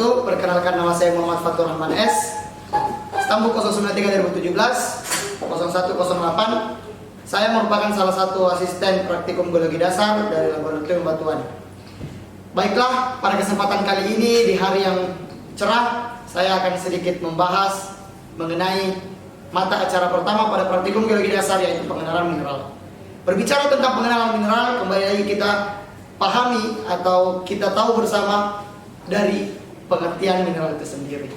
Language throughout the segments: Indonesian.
wabarakatuh. Perkenalkan, nama saya Muhammad Fatur Rahman S. Stambuk 093 2017 0108. Saya merupakan salah satu asisten praktikum geologi dasar dari Laboratorium Batuan. Baiklah, pada kesempatan kali ini di hari yang cerah, saya akan sedikit membahas mengenai mata acara pertama pada praktikum geologi dasar, yaitu pengenalan mineral. Berbicara tentang pengenalan mineral, kembali lagi kita pahami atau kita tahu bersama dari pengertian mineral itu sendiri.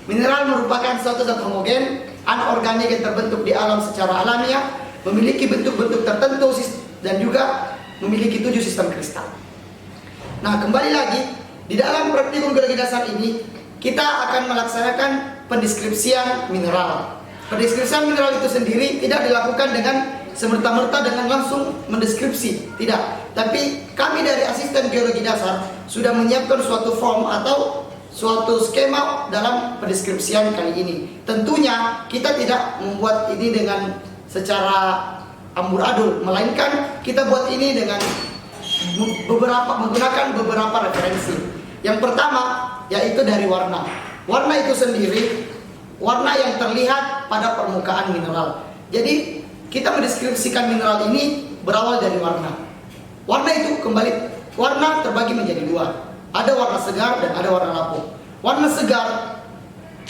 Mineral merupakan suatu zat homogen, anorganik yang terbentuk di alam secara alamiah, memiliki bentuk-bentuk tertentu dan juga memiliki 7 sistem kristal. Nah, kembali lagi di dalam praktikum geologi dasar ini kita akan melaksanakan pendeskripsian mineral. Pendeskripsian mineral itu sendiri tidak dilakukan dengan semerta-merta dengan langsung mendeskripsi, tidak. Tapi kami dari asisten geologi dasar sudah menyiapkan suatu form atau suatu skema dalam pendeskripsian kali ini. Tentunya kita tidak membuat ini dengan secara amburadul, melainkan kita buat ini dengan menggunakan beberapa referensi. Yang pertama yaitu dari warna. Warna itu sendiri warna yang terlihat pada permukaan mineral. Jadi kita mendeskripsikan mineral ini berawal dari warna. Warna itu warna terbagi menjadi 2. Ada warna segar dan ada warna lapuk. Warna segar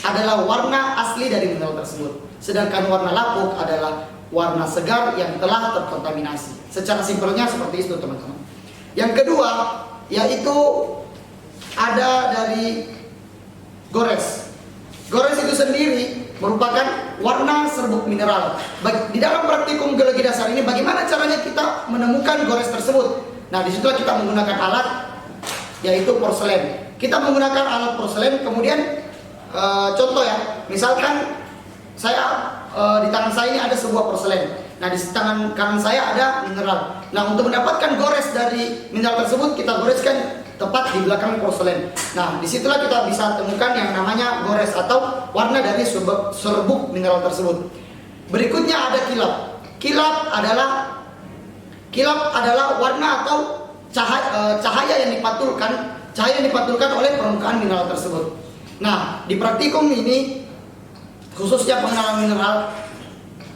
adalah warna asli dari mineral tersebut. Sedangkan warna lapuk adalah warna segar yang telah terkontaminasi. Secara simpelnya seperti itu, teman-teman. Yang kedua yaitu ada dari gores. Gores itu sendiri merupakan warna serbuk mineral. Di dalam praktikum geologi dasar ini, bagaimana caranya kita menemukan gores tersebut? Nah, disitulah kita menggunakan alat, yaitu porselen. Kita menggunakan alat porselen, kemudian contoh ya, misalkan saya di tangan saya ini ada sebuah porselen. Nah, di tangan kanan saya ada mineral. Nah, untuk mendapatkan gores dari mineral tersebut, kita goreskan tepat di belakang porselen. Nah, disitulah kita bisa temukan yang namanya gores atau warna dari serbuk mineral tersebut. Berikutnya ada kilap. Kilap adalah warna atau cahaya yang dipantulkan oleh permukaan mineral tersebut. Nah, di praktikum ini khususnya pengenalan mineral,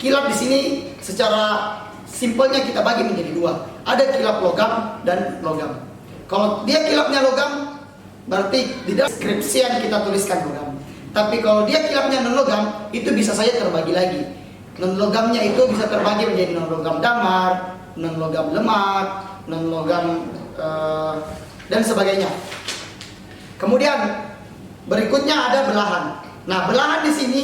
kilap di sini secara simpelnya kita bagi menjadi 2. Ada kilap logam dan logam. Kalau dia kilapnya logam, berarti di dalam deskripsian kita tuliskan logam. Tapi kalau dia kilapnya non logam, itu bisa saja terbagi lagi. Non logamnya itu bisa terbagi menjadi non logam damar, non logam lemak, non logam dan sebagainya. Kemudian berikutnya ada belahan. Nah, belahan di sini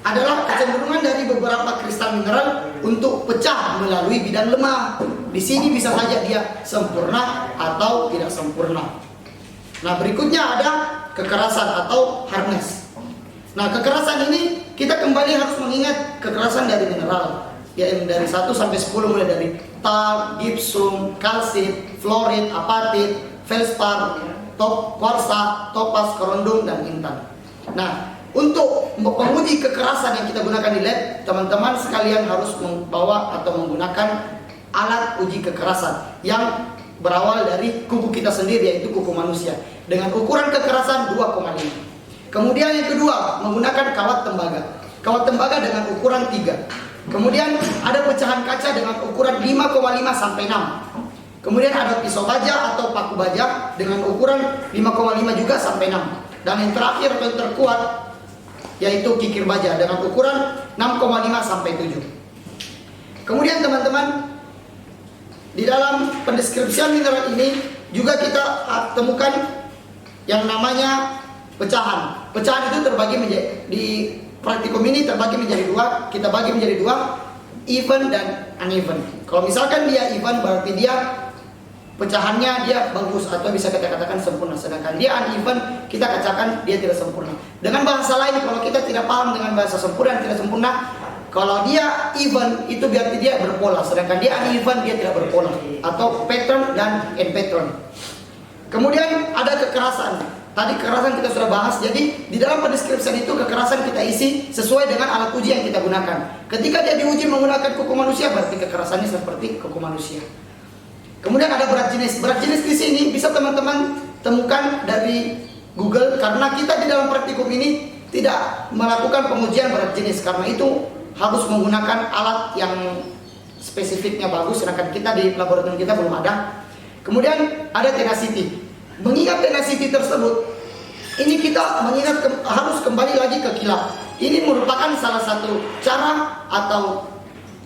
adalah kecenderungan dari beberapa kristal mineral untuk pecah melalui bidang lemah. Di sini bisa saja dia sempurna atau tidak sempurna. Nah, berikutnya ada kekerasan atau hardness. Nah, kekerasan ini kita kembali harus mengingat kekerasan dari mineral, yaitu dari 1 sampai 10, mulai dari talc, gypsum, kalsit, fluorit, apatit, feldspar, kuarsa, topas, korundum, dan intan. Nah, untuk menguji kekerasan yang kita gunakan di lab, teman-teman sekalian harus membawa atau menggunakan alat uji kekerasan yang berawal dari kuku kita sendiri, yaitu kuku manusia, dengan ukuran kekerasan 2,5. Kemudian yang kedua, menggunakan kawat tembaga. Kawat tembaga dengan ukuran 3. Kemudian ada pecahan kaca dengan ukuran 5,5 sampai 6. Kemudian ada pisau baja atau paku baja dengan ukuran 5,5 juga sampai 6. Dan yang terakhir atau yang terkuat yaitu kikir baja dengan ukuran 6,5 sampai 7. Kemudian teman-teman, di dalam pendeskripsian mineral ini juga kita temukan yang namanya pecahan. Pecahan itu terbagi menjadi, di praktikum ini terbagi menjadi 2. Kita bagi menjadi 2, even dan uneven. Kalau misalkan dia even, berarti dia pecahannya dia bagus atau bisa kita katakan sempurna. Sedangkan dia uneven, kita katakan dia tidak sempurna. Dengan bahasa lain, kalau kita tidak paham dengan bahasa sempurna dan tidak sempurna, kalau dia even itu berarti dia berpola, sedangkan dia uneven dia tidak berpola, atau pattern dan end pattern. Kemudian ada kekerasan. Tadi kekerasan kita sudah bahas. Jadi di dalam pendeskripsian itu kekerasan kita isi sesuai dengan alat uji yang kita gunakan. Ketika dia diuji menggunakan kuku manusia, berarti kekerasannya seperti kuku manusia. Kemudian ada berat jenis. Berat jenis di sini bisa teman-teman temukan dari Google, karena kita di dalam praktikum ini tidak melakukan pengujian berat jenis, karena itu harus menggunakan alat yang spesifiknya bagus, sedangkan kita di laboratorium kita belum ada. Kemudian ada tenacity. Mengingat tenacity tersebut, ini kita harus kembali lagi ke kilap. Ini merupakan salah satu cara atau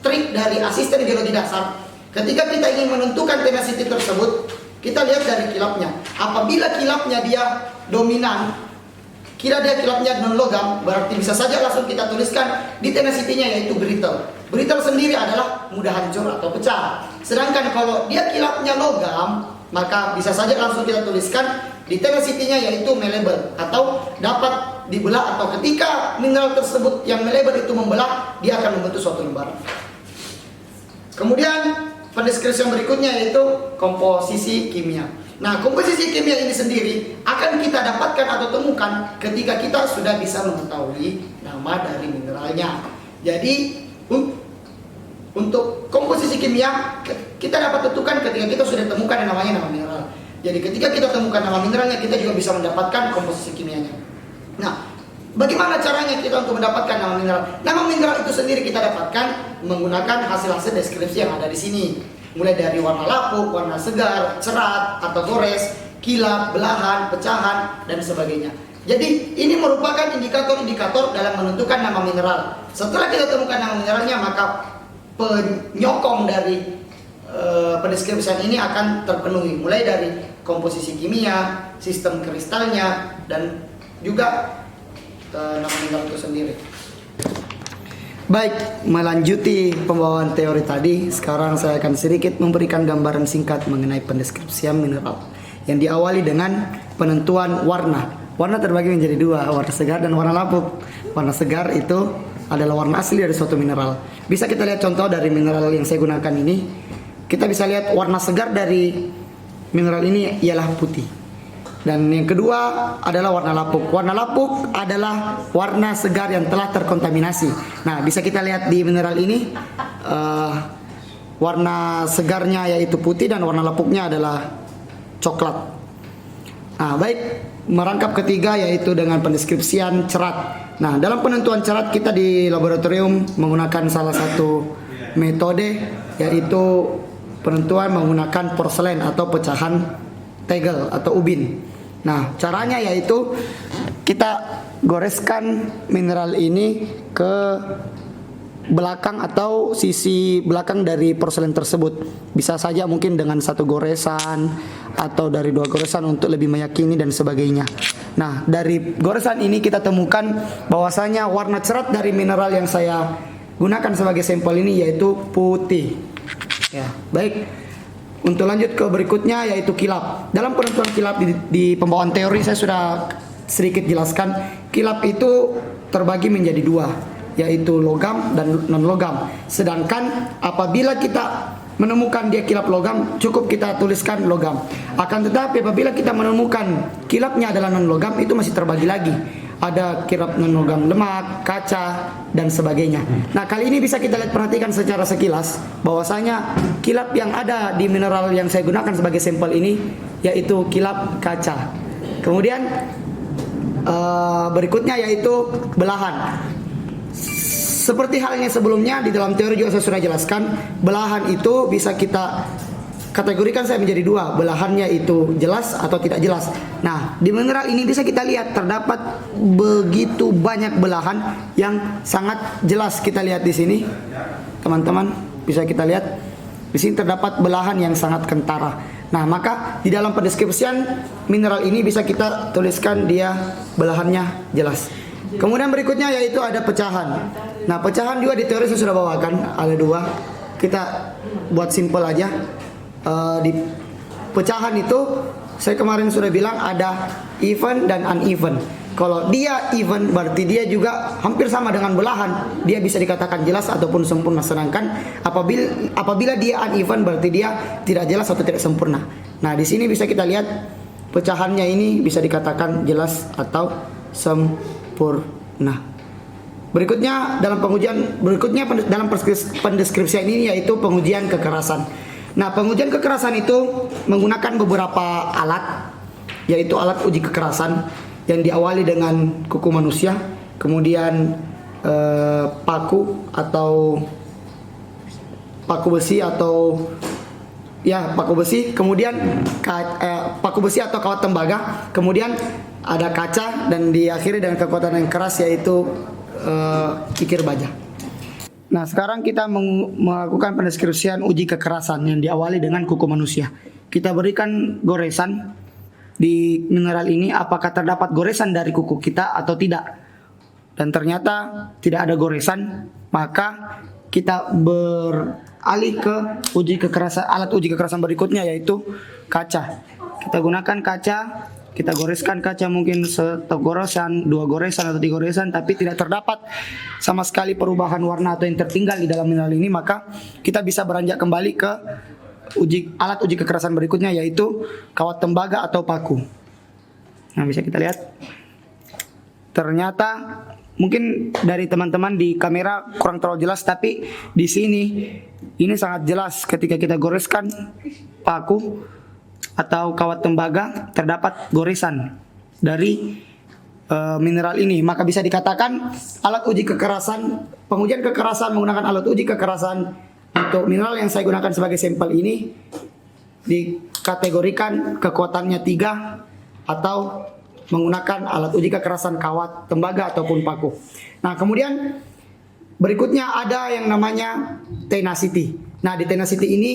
trik dari asisten geologi dasar. Ketika kita ingin menentukan tenacity tersebut, kita lihat dari kilapnya. Apabila kilapnya dia dominan, kira dia kilapnya non logam, berarti bisa saja langsung kita tuliskan di tenacity-nya yaitu brittle. Brittle sendiri adalah mudah hancur atau pecah. Sedangkan kalau dia kilapnya logam, maka bisa saja langsung kita tuliskan di tenacity-nya yaitu malleable atau dapat dibelah, atau ketika mineral tersebut yang malleable itu membelah, dia akan membentuk suatu lembaran. Kemudian pendeskripsian berikutnya yaitu komposisi kimia. Nah, komposisi kimia ini sendiri akan kita dapatkan atau temukan ketika kita sudah bisa mengetahui nama dari mineralnya. Jadi untuk komposisi kimia kita dapat tentukan ketika kita sudah temukan yang namanya nama mineral. Jadi ketika kita temukan nama mineralnya, kita juga bisa mendapatkan komposisi kimianya. Nah, bagaimana caranya kita untuk mendapatkan nama mineral? Nama mineral itu sendiri kita dapatkan menggunakan hasil-hasil deskripsi yang ada di sini. Mulai dari warna lapuk, warna segar, cerat atau gores, kilap, belahan, pecahan, dan sebagainya. Jadi ini merupakan indikator-indikator dalam menentukan nama mineral. Setelah kita temukan nama mineralnya, maka penyokong dari pendeskripsian ini akan terpenuhi. Mulai dari komposisi kimia, sistem kristalnya, dan juga nama mineral itu sendiri. Baik, melanjuti pembawaan teori tadi, sekarang saya akan sedikit memberikan gambaran singkat mengenai pendeskripsian mineral yang diawali dengan penentuan warna. Warna terbagi menjadi dua, warna segar dan warna lapuk. Warna segar itu adalah warna asli dari suatu mineral. Bisa kita lihat contoh dari mineral yang saya gunakan ini. Kita bisa lihat warna segar dari mineral ini ialah putih. Dan yang kedua adalah warna lapuk. Warna lapuk adalah warna segar yang telah terkontaminasi. Nah, bisa kita lihat di mineral ini warna segarnya yaitu putih dan warna lapuknya adalah coklat. Nah, baik, merangkap ketiga yaitu dengan pendeskripsian cerat. Nah, dalam penentuan cerat kita di laboratorium menggunakan salah satu metode yaitu penentuan menggunakan porselen atau pecahan tegel atau ubin. Nah, caranya yaitu kita goreskan mineral ini ke belakang atau sisi belakang dari porselen tersebut. Bisa saja mungkin dengan satu goresan atau dari dua goresan untuk lebih meyakini dan sebagainya. Nah, dari goresan ini kita temukan bahwasanya warna cerat dari mineral yang saya gunakan sebagai sampel ini yaitu putih. Ya, baik. Untuk lanjut ke berikutnya yaitu kilap. Dalam penentuan kilap di pembawaan teori saya sudah sedikit jelaskan. Kilap itu terbagi menjadi dua, yaitu logam dan non logam. Sedangkan apabila kita menemukan dia kilap logam, cukup kita tuliskan logam. Akan tetapi apabila kita menemukan kilapnya adalah non logam, itu masih terbagi lagi. Ada kilap non logam lemak, kaca, dan sebagainya. Nah, kali ini bisa kita lihat, perhatikan secara sekilas bahwasanya kilap yang ada di mineral yang saya gunakan sebagai sampel ini yaitu kilap kaca. Kemudian berikutnya yaitu belahan. Seperti halnya sebelumnya di dalam teori juga saya sudah jelaskan, belahan itu bisa kita kategorikan saya menjadi dua, belahannya itu jelas atau tidak jelas. Nah, di mineral ini bisa kita lihat terdapat begitu banyak belahan yang sangat jelas. Kita lihat di sini, teman-teman bisa kita lihat di sini terdapat belahan yang sangat kentara. Nah, maka di dalam pendeskripsian mineral ini bisa kita tuliskan dia belahannya jelas. Kemudian berikutnya yaitu ada pecahan. Nah, pecahan juga di teori saya sudah bawakan, ada dua. Kita buat simpel aja. Di pecahan itu saya kemarin sudah bilang ada even dan uneven. Kalau dia even berarti dia juga hampir sama dengan belahan, dia bisa dikatakan jelas ataupun sempurna. Sedangkan apabila dia uneven berarti dia tidak jelas atau tidak sempurna. Nah, di sini bisa kita lihat pecahannya ini bisa dikatakan jelas atau sempurna. Berikutnya dalam pendeskripsian ini yaitu pengujian kekerasan. Nah, pengujian kekerasan itu menggunakan beberapa alat. yaitu alat uji kekerasan yang diawali dengan kuku manusia, kemudian paku atau paku besi atau paku besi, kemudian paku besi atau kawat tembaga, kemudian ada kaca, dan diakhiri dengan kekuatan yang keras yaitu kikir baja. Nah, sekarang kita melakukan pendeskripsian uji kekerasan yang diawali dengan kuku manusia. Kita berikan goresan di mineral ini, apakah terdapat goresan dari kuku kita atau tidak. Dan ternyata tidak ada goresan, maka kita beralih ke alat uji kekerasan berikutnya, yaitu kaca. Kita gunakan kaca. Kita goreskan kaca mungkin satu goresan, 2 goresan atau 3 goresan, tapi tidak terdapat sama sekali perubahan warna atau yang tertinggal di dalam mineral ini, maka kita bisa beranjak kembali ke alat uji kekerasan berikutnya, yaitu kawat tembaga atau paku. Nah, bisa kita lihat. Ternyata mungkin dari teman-teman di kamera kurang terlalu jelas, tapi di sini ini sangat jelas ketika kita goreskan paku atau kawat tembaga, terdapat goresan dari mineral ini. Maka bisa dikatakan alat uji kekerasan, pengujian kekerasan menggunakan alat uji kekerasan untuk mineral yang saya gunakan sebagai sampel ini dikategorikan kekuatannya 3 atau menggunakan alat uji kekerasan kawat tembaga ataupun paku. Nah, kemudian berikutnya ada yang namanya tenacity. Nah, di tenacity ini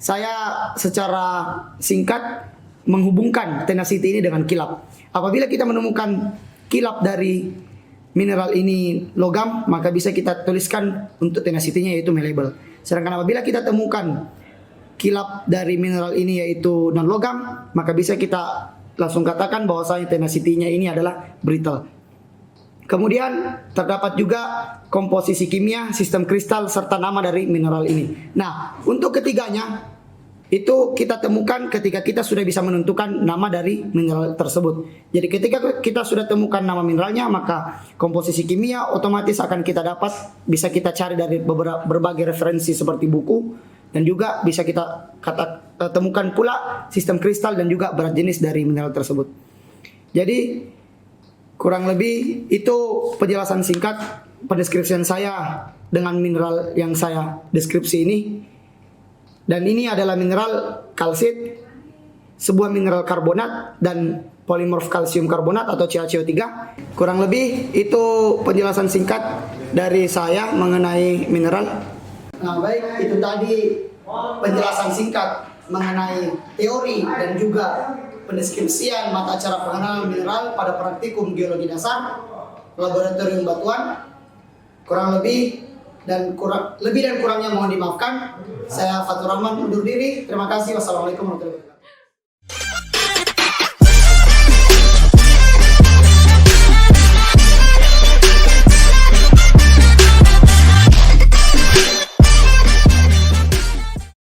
saya secara singkat menghubungkan tenacity ini dengan kilap. Apabila kita menemukan kilap dari mineral ini logam, maka bisa kita tuliskan untuk tenacity-nya yaitu malleable. Sedangkan apabila kita temukan kilap dari mineral ini yaitu non logam, maka bisa kita langsung katakan bahwasanya tenacity-nya ini adalah brittle. Kemudian terdapat juga komposisi kimia, sistem kristal, serta nama dari mineral ini. Nah, untuk ketiganya itu kita temukan ketika kita sudah bisa menentukan nama dari mineral tersebut. Jadi ketika kita sudah temukan nama mineralnya, maka komposisi kimia otomatis akan kita dapat, bisa kita cari dari berbagai referensi seperti buku, dan juga bisa kita temukan pula sistem kristal dan juga berat jenis dari mineral tersebut. Jadi kurang lebih itu penjelasan singkat pendeskripsian saya dengan mineral yang saya deskripsi ini. Dan ini adalah mineral kalsit, sebuah mineral karbonat dan polimorf kalsium karbonat atau CaCO3. Kurang lebih itu penjelasan singkat dari saya mengenai mineral. Nah, baik, itu tadi penjelasan singkat mengenai teori dan juga pendeskripsian mata acara pengenalan mineral pada praktikum geologi dasar laboratorium batuan. Kurang lebih dan kurangnya mohon dimaafkan. Saya Fatur Rahman undur diri. Terima kasih. Wassalamualaikum warahmatullahi wabarakatuh.